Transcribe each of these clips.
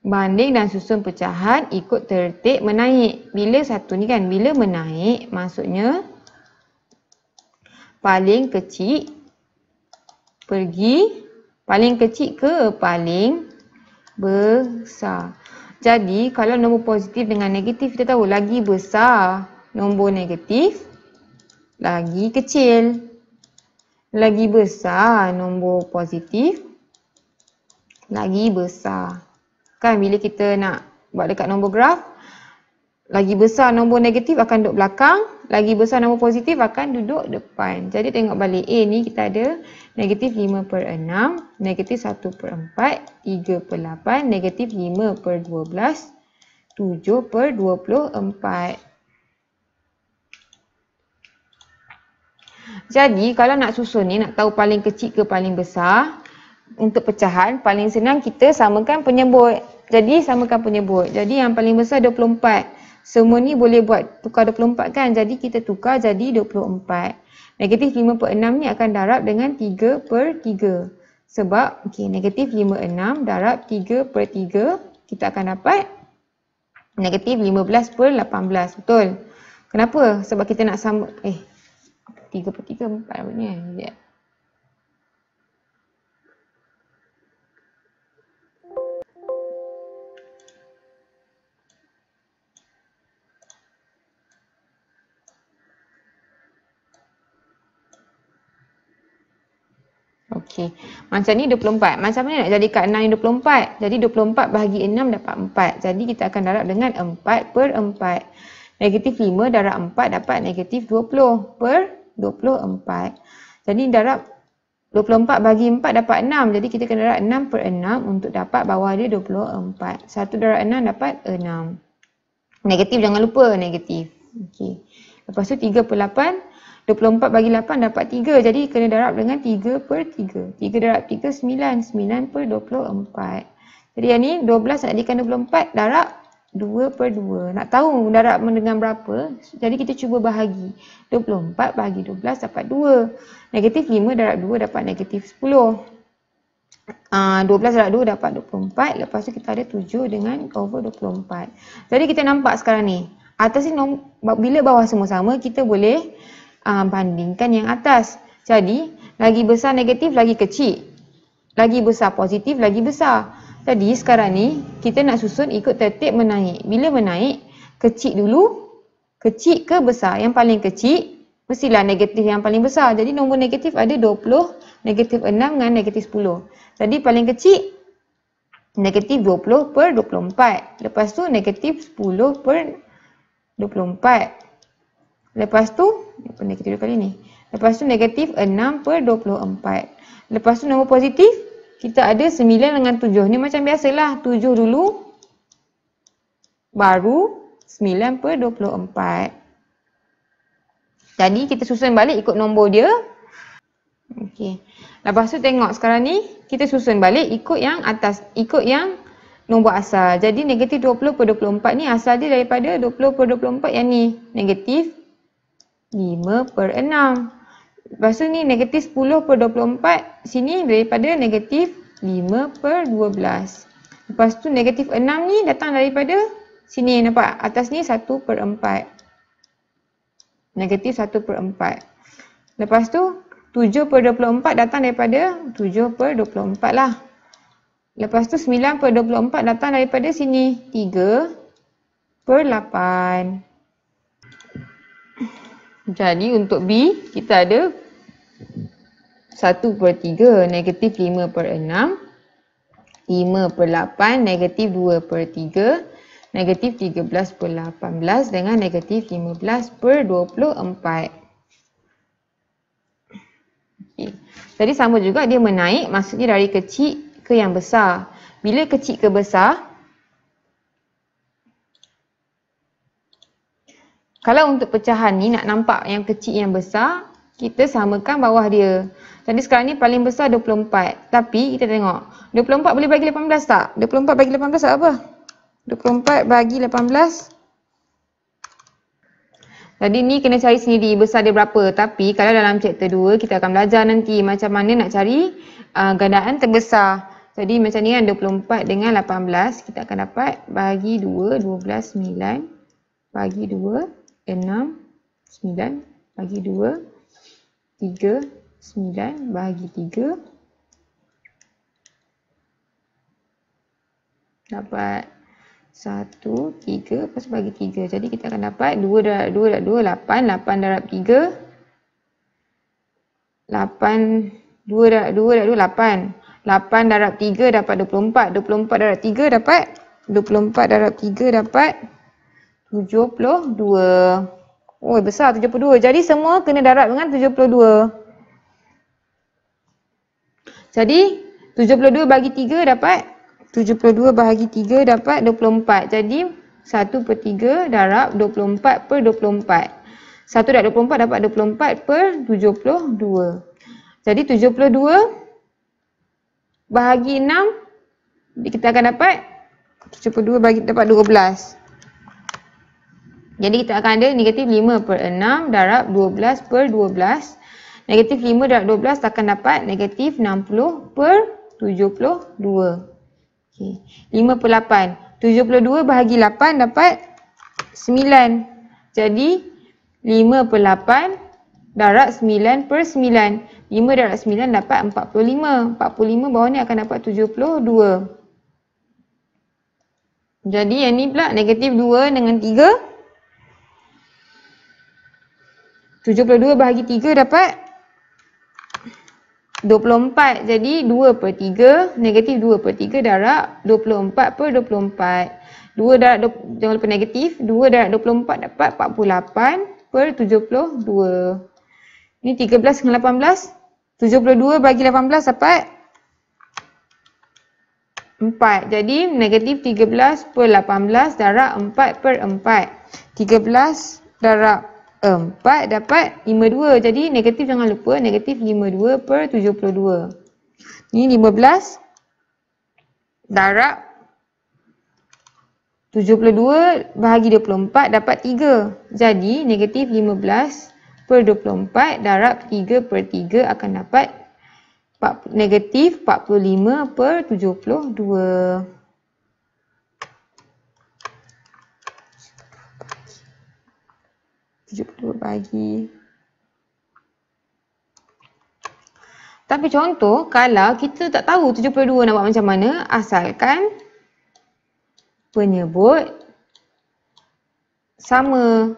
Banding dan susun pecahan ikut tertib menaik. Bila satu ni kan, bila menaik maksudnya paling kecil pergi paling kecil ke paling besar. Jadi kalau nombor positif dengan negatif, kita tahu lagi besar nombor negatif, lagi kecil. Lagi besar nombor positif, lagi besar. Kan bila kita nak buat dekat nombor graf, lagi besar nombor negatif akan duduk belakang, lagi besar nombor positif akan duduk depan. Jadi tengok balik A ni kita ada negatif 5/6, negatif 1/4, 3/8, negatif 5/12, 7/24. Jadi kalau nak susun ni, nak tahu paling kecil ke paling besar, untuk pecahan paling senang kita samakan penyebut. Jadi samakan penyebut. Jadi yang paling besar 24. Semua ni boleh buat tukar 24 kan. Jadi kita tukar jadi 24. Negatif 5/6 ni akan darab dengan 3/3. Sebab negatif 5/6 darab 3/3, kita akan dapat negatif 15/18. Betul? Kenapa? Sebab kita nak sama 3/3 4 punya. Sekejap. Okey. Macam ni 24. Macam mana nak jadikan 6 ni 24? Jadi 24 bahagi 6 dapat 4. Jadi kita akan darab dengan 4/4. Negatif 5 darab 4 dapat negatif 20/24. Jadi darab 24 bagi 4 dapat 6. Jadi kita kena darab 6/6 untuk dapat bawah dia 24. 1 darab 6 dapat 6. Negatif jangan lupa, negatif. Okey. Lepas tu 3/8. 24 bagi 8 dapat 3. Jadi kena darab dengan 3/3. 3 darab 3, 9. 9/24. Jadi yang ni 12 nak jadikan 24, darab 2/2. Nak tahu darab dengan berapa? Jadi kita cuba bahagi. 24 bahagi 12 dapat 2. Negatif 5 darab 2 dapat negatif 10. 12 darab 2 dapat 24. Lepas tu kita ada 7 dengan over 24. Jadi kita nampak sekarang ni. Atas ni bila bawah semua sama, kita boleh bandingkan yang atas. Jadi, lagi besar negatif, lagi kecil. Lagi besar positif, lagi besar. Jadi, sekarang ni, kita nak susun ikut tertib menaik. Bila menaik, kecil dulu. Kecil ke besar? Yang paling kecil, mestilah negatif yang paling besar. Jadi, nombor negatif ada 20, negatif 6 dengan negatif 10. Jadi, paling kecil, negatif 20/24. Lepas tu, negatif 10/24. Lepas tu, negatif 2 kali ni. Lepas tu negatif 6/24. Lepas tu nombor positif, kita ada 9 dengan 7. Ni macam biasalah, 7 dulu, baru 9/24. Jadi kita susun balik ikut nombor dia. Okey. Lepas tu tengok sekarang ni, kita susun balik ikut yang atas, ikut yang nombor asal. Jadi negatif 20/24 ni asal dia daripada 20/24 yang ni. Negatif 5/6. Lepas tu ni negatif 10/24. Sini daripada negatif 5/12. Lepas tu negatif 6 ni datang daripada sini. Nampak? Atas ni 1/4. Negatif 1/4. Lepas tu 7/24 datang daripada 7/24 lah. Lepas tu 9/24 datang daripada sini. 3/8. Jadi untuk B, kita ada 1/3, negatif 5/6, 5/8, negatif 2/3, negatif 13/18 dengan negatif 15/24. Okay. Jadi sama juga dia menaik, maksudnya dari kecil ke yang besar. Bila kecil ke besar, kalau untuk pecahan ni nak nampak yang kecil yang besar, kita samakan bawah dia. Jadi sekarang ni paling besar 24. Tapi kita tengok, 24 boleh bagi 18 tak? 24 bagi 18 tak apa? 24 bagi 18. Jadi ni kena cari sendiri besar dia berapa. Tapi kalau dalam chapter 2 kita akan belajar nanti macam mana nak cari gandaan terbesar. Jadi macam ni kan, 24 dengan 18 kita akan dapat bahagi 2, 12, 9. Bahagi 2, 6, 9. Bahagi 2, 3, 9. Bahagi 3. Dapat 1, 3. Lepas bagi 3. Jadi kita akan dapat 2 darab 2 darab 2, 8. 8 darab 3. 8, 2 darab 2 darab 2, 8. 8 darab 3 dapat 24. 24 darab 3 dapat 24 darab 3 dapat 72. Oh, besar 72. Jadi semua kena darab dengan 72. Jadi 72 bagi 3 dapat 72 bahagi 3 dapat 24. Jadi 1/3 darab 24 per 24. 1 darab 24 dapat 24 per 72. Jadi 72 bahagi 6 kita akan dapat 72 bagi dapat 12. Jadi kita akan ada negatif 5/6 darab 12 per 12. Negatif 5 darab 12 akan dapat negatif 60 per 72. Okay. 5/8. 72 bahagi 8 dapat 9. Jadi 5/8 darab 9 per 9. 5 darab 9 dapat 45. 45 bawah ni akan dapat 72. Jadi yang ni pula negatif 2 dengan 3. 72 bahagi 3 dapat 24. Jadi 2/3. Negatif 2/3 darab 24 per 24. 2 darab, jangan lupa negatif. 2 darab 24 dapat 48 per 72. Ini 13 dengan 18. 72 bagi 18 dapat 4. Jadi negatif 13 per 18 darab 4 per 4. 13 darab 4 dapat 52. Jadi negatif jangan lupa. Negatif 52 per 72. Ini 15 darab 72 bahagi 24 dapat 3. Jadi negatif 15 per 24 darab 3 per 3 akan dapat negatif 45 per 72. Bagi. Tapi contoh kalau kita tak tahu 72 nak buat macam mana, asalkan penyebut sama.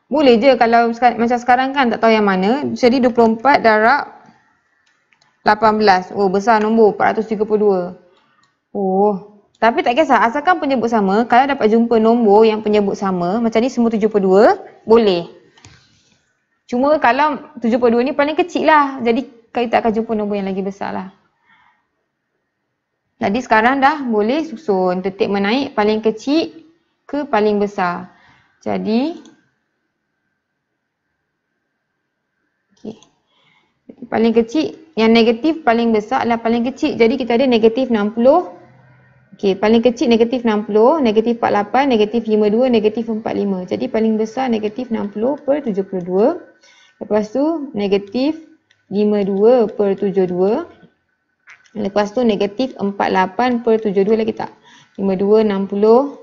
Boleh je kalau macam sekarang kan tak tahu yang mana. Jadi 24 darab 18. Oh, besar nombor 432. Oh, tapi tak kisah, asalkan penyebut sama. Kalau dapat jumpa nombor yang penyebut sama, macam ni semua 72, boleh. Cuma kalau 72 ni paling kecil lah. Jadi kita akan jumpa nombor yang lagi besar lah. Jadi sekarang dah boleh susun tertib menaik paling kecil ke paling besar. Jadi okay. Paling kecil, yang negatif paling besar adalah paling kecil. Jadi kita ada negatif 60. Okey, paling kecil negatif 60, negatif 48, negatif 52, negatif 45. Jadi paling besar negatif 60 per 72. Lepas tu negatif 52 per 72. Lepas tu negatif 48 per 72 lagi tak? 52, 60,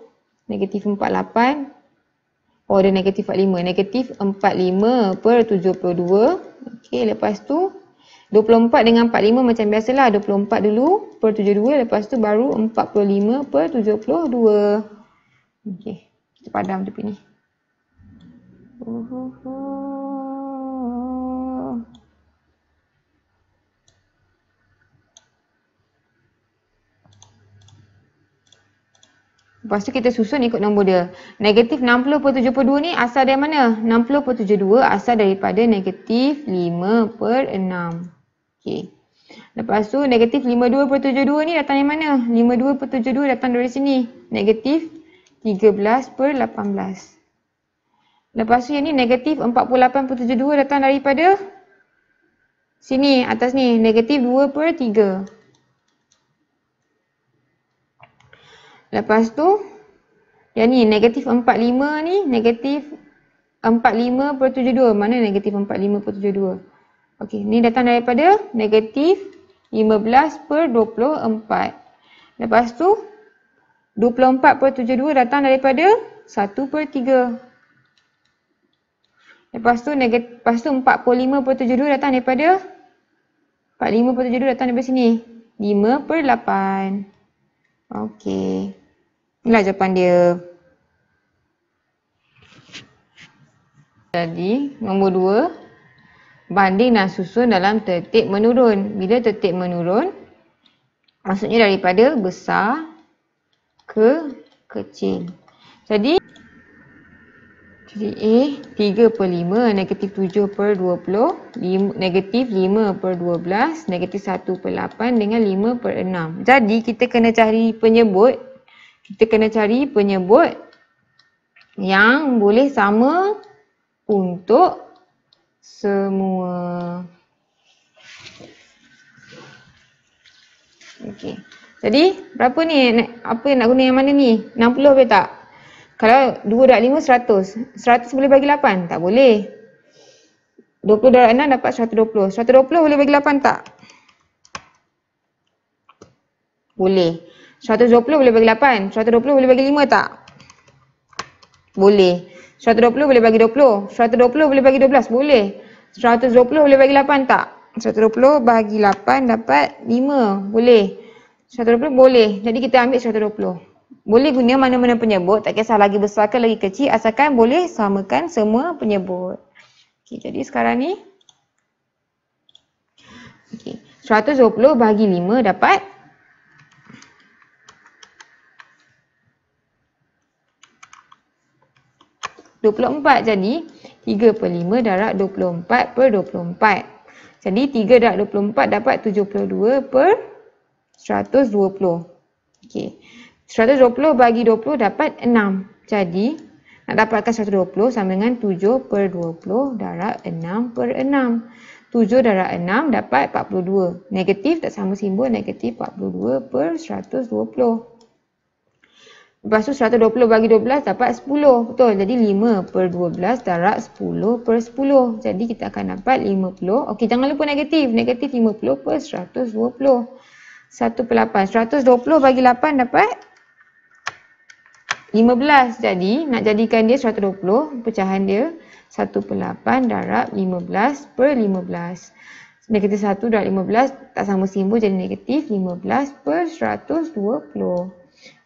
negatif 48. Oh, ada negatif 45. Negatif 45 per 72. Okey, lepas tu 24 dengan 45 macam biasalah. 24 dulu per 72. Lepas tu baru 45 per 72. Okey, kita padam tepi ni. Lepas tu kita susun ikut nombor dia. Negatif 60 per 72 ni asal dari mana? 60 per 72 asal daripada negatif 5 per 6. Okey. Lepas tu negatif 52 per 72 ni datang dari mana? 52 per 72 datang dari sini. Negatif 13 per 18. Lepas tu yang ni negatif 48 per 72 datang daripada sini, atas ni. Negatif 2 per 3. Lepas tu, yang ni negatif 45 ni, negatif 45 per 72. Mana negatif 45 per 72? Okey, ni datang daripada negatif 15/24. Lepas tu 24/72 datang daripada 1/3. Lepas tu 45/72 datang daripada 45/72 datang daripada sini. 5/8. Okey. Inilah jawapan dia. Jadi, nombor 2. Banding dan susun dalam tertib menurun. Bila tertib menurun, maksudnya daripada besar ke kecil. Jadi A 3/5, negatif 7/20, negatif 5/12, negatif 1/8 dengan 5/6. Jadi kita kena cari penyebut. Kita kena cari penyebut yang boleh sama untuk semua. Okey. Jadi berapa ni? Apa yang nak guna yang mana ni? 60 boleh tak? Kalau 2/5 100. 100 boleh bagi 8? Tak boleh. 20/6 dapat 120. 120 boleh bagi 8 tak? Boleh. 120 boleh bagi 8. 120 boleh bagi 5 tak? Boleh. 120 boleh bagi 20. 120 boleh bagi 12? Boleh. 120 boleh bagi 8 tak? 120 bagi 8 dapat 5. Boleh. 120 boleh. Jadi kita ambil 120. Boleh guna mana-mana penyebut. Tak kisah lagi besar ke lagi kecil. Asalkan boleh samakan semua penyebut. Okey, jadi sekarang ni. Okey. 120 bagi 5 dapat 24. Jadi 3/5 darab 24/24. Jadi 3 darab 24 dapat 72/120. Okey. 120 bagi 20 dapat 6. Jadi nak dapatkan 120 sama dengan 7/20 darab 6/6. 7 darab 6 dapat 42. Negatif tak sama simbol, negatif 42/120. Lepas tu 120 bagi 12 dapat 10. Betul. Jadi 5/12 darab 10/10. Jadi kita akan dapat 50. Okey, jangan lupa negatif. Negatif 50/120. 1/8. 120 bagi 8 dapat 15. Jadi nak jadikan dia 120, pecahan dia 1/8 darab 15/15. Negatif 1 darab 15 tak sama simbol, jadi negatif 15/120.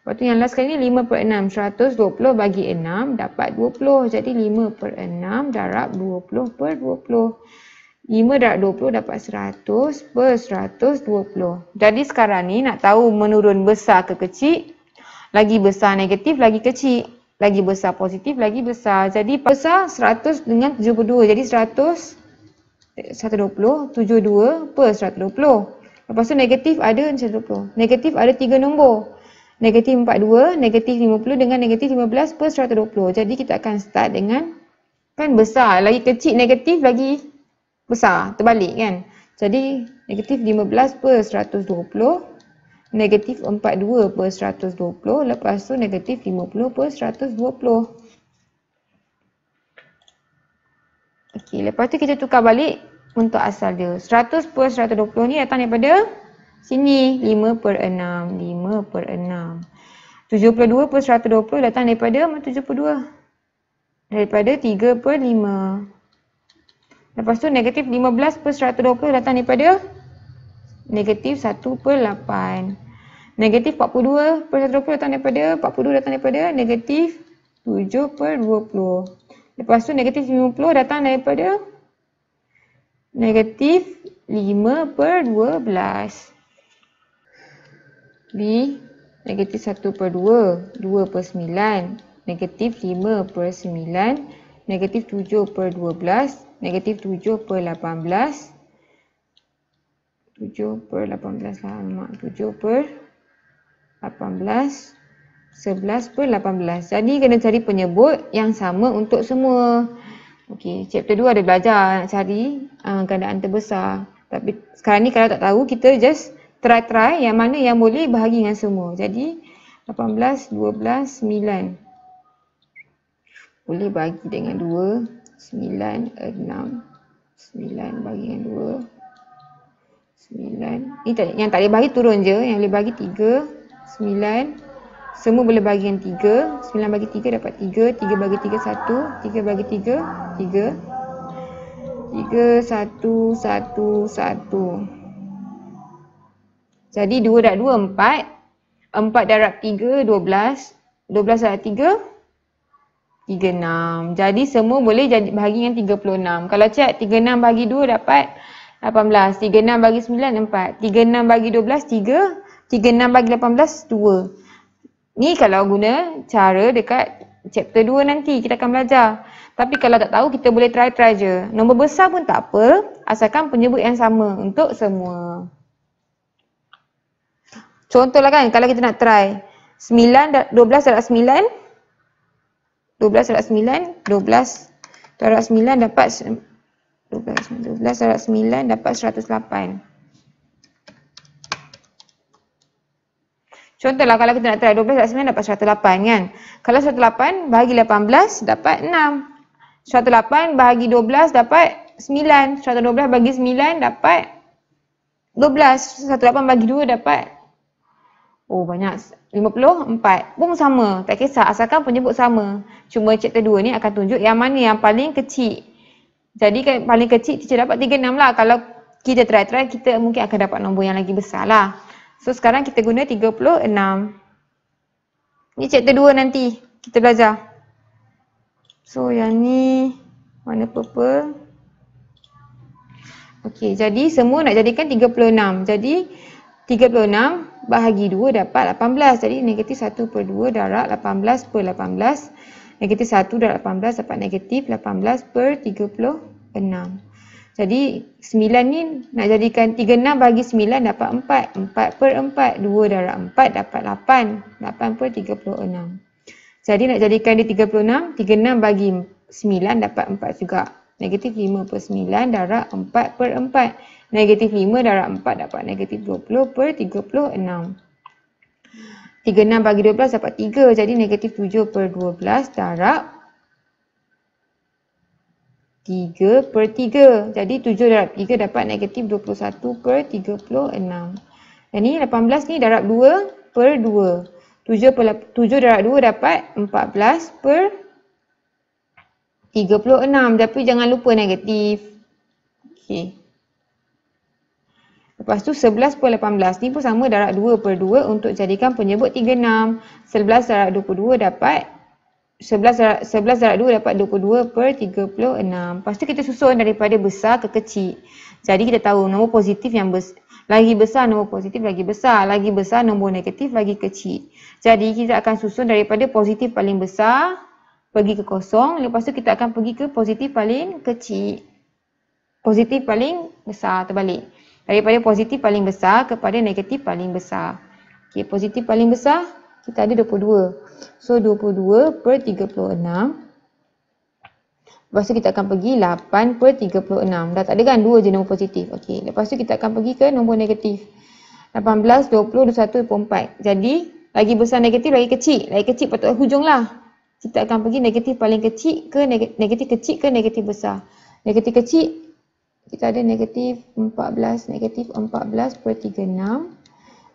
Lepas tu yang last kali ni 5/6. 120 bagi 6 dapat 20. Jadi 5/6 darab 20/20. 5 darab 20 dapat 100/120. Jadi sekarang ni nak tahu menurun besar ke kecil. Lagi besar negatif, lagi kecil. Lagi besar positif, lagi besar. Jadi besar 100 dengan 72. Jadi 120, 72/120. Lepas tu negatif ada 120. Negatif ada 3 nombor. Negatif 42, negatif 50 dengan negatif 15/120. Jadi kita akan start dengan, kan besar. Lagi kecil negatif, lagi besar. Terbalik kan. Jadi negatif 15/120. Negatif 42/120. Lepas tu negatif 50/120. Okey, lepas tu kita tukar balik untuk asal dia. 100/120 ni datang daripada sini. 5/6. 5/6. 72/120 datang daripada 72. Daripada 3/5. Lepas tu negatif 15/120 datang daripada negatif 1/8. Negatif 42/120 datang daripada 42 datang daripada negatif 7/20. Lepas tu negatif 50 datang daripada negatif 5/12. B negatif 1/2, 2/9, negatif 5/9, negatif 7/12, negatif 7/18. 7/18 lah, 7/18, 11/18. Jadi kena cari penyebut yang sama untuk semua. Okey, chapter 2 ada belajar nak cari gandaan terbesar. Tapi sekarang ni kalau tak tahu, kita just try yang mana yang boleh bahagi dengan semua. Jadi 18, 12, 9. Boleh bagi dengan 2, 9, 6. 9 bagi dengan 2. 9. Ni yang tak boleh bagi turun je. Yang boleh bagi 3, 9. Semua boleh bagi yang 3. 9 bagi 3 dapat 3. 3 bagi 3, 1. 3 bagi 3, 3. 3, 1, 1, 1. Jadi 2 darab 2, 4. 4 darab 3, 12. 12 darab 3, 36. Jadi semua boleh jadi bahagi dengan 36. Kalau cek 36 bagi 2 dapat 18. 36 bagi 9, 4. 36 bagi 12, 3. 36 bagi 18, 2. Ni kalau guna cara dekat chapter 2 nanti kita akan belajar. Tapi kalau tak tahu kita boleh try je. Nombor besar pun tak apa, asalkan penyebut yang sama untuk semua. Contohlah kan kalau kita nak try 12 darab 9. 12 darab 9, 12 darab 9 dapat 12 darab 9 dapat 108. Contohlah kalau kita nak try 12 darab 9 dapat 108 kan. Kalau 108 bahagi 18 dapat 6. 108 bahagi 12 dapat 9. 112 bagi 9 dapat 12. 108 bagi 2 dapat banyak. 54. Pun sama. Tak kisah. Asalkan penyebut sama. Cuma chapter 2 ni akan tunjuk yang mana yang paling kecil. Jadi kan paling kecil teacher dapat 36 lah. Kalau kita try kita mungkin akan dapat nombor yang lagi besar lah. So sekarang kita guna 36. Ni chapter 2 nanti kita belajar. So yang ni warna purple. Okey, jadi semua nak jadikan 36. Jadi 36 bahagi 2 dapat 18. Jadi negatif 1/2 darab 18 per 18. Negatif 1 darab 18 dapat negatif 18/36. Jadi 9 ni nak jadikan 36 bagi 9 dapat 4. 4/4. 2 darab 4 dapat 8. 8/36. Jadi nak jadikan dia 36. 36 bagi 9 dapat 4 juga. Negatif 5/9 darab 4/4. Negatif 5 darab 4 dapat negatif 20/36. 36 bagi 12 dapat 3. Jadi negatif 7/12 darab 3/3. Jadi 7 darab 3 dapat negatif 21/36. Dan ni 18 ni darab 2/2. 7 darab 2 dapat 14/36. Tapi jangan lupa negatif. Okey. Lepas tu 11/18 ni pun sama darab 2/2 untuk jadikan penyebut 36. 11 darab 22 dapat 11 darab 2 dapat 22/36. Lepas tu kita susun daripada besar ke kecil. Jadi kita tahu nombor positif yang lagi besar nombor positif lagi besar. Lagi besar nombor negatif lagi kecil. Jadi kita akan susun daripada positif paling besar pergi ke kosong. Lepas tu kita akan pergi ke positif paling kecil. Positif paling besar terbalik. Daripada positif paling besar kepada negatif paling besar. Okey, positif paling besar kita ada 22. So 22/36. Lepas tu kita akan pergi 8/36. Dah tak ada kan 2 je nombor positif. Okey, lepas tu kita akan pergi ke nombor negatif. 18, 20, 21, 24. Jadi lagi besar negatif lagi kecil. Lagi kecil patut hujung lah. Kita akan pergi negatif paling kecil ke negatif kecil ke negatif besar. Negatif kecil kita ada negatif 14/36.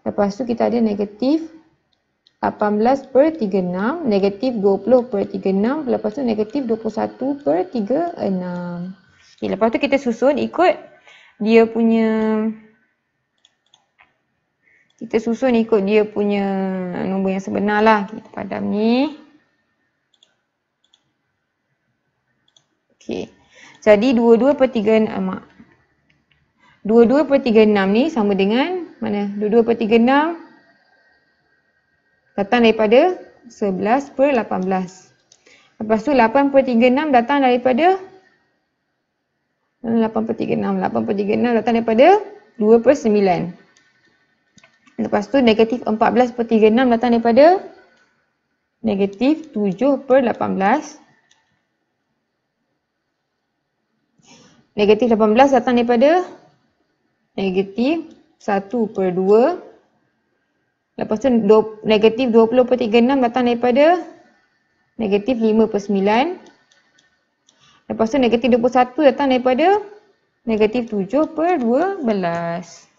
Lepas tu kita ada negatif 18/36. Negatif 20/36. Lepas tu negatif 21/36. Okay, lepas tu kita susun ikut dia punya nombor yang sebenar lah. Kita padam ni. Okay. Jadi 22/36 ni sama dengan mana? 22/36 datang daripada 11/18. Lepas tu 8/36 datang daripada 8/36 datang daripada 2/9. Lepas tu negatif 14/36 datang daripada negatif 7/18. Negatif 18 datang daripada negatif 1/2. Lepas tu negatif 20/36 datang daripada negatif 5/9. Lepas tu negatif 21 datang daripada negatif 7/12.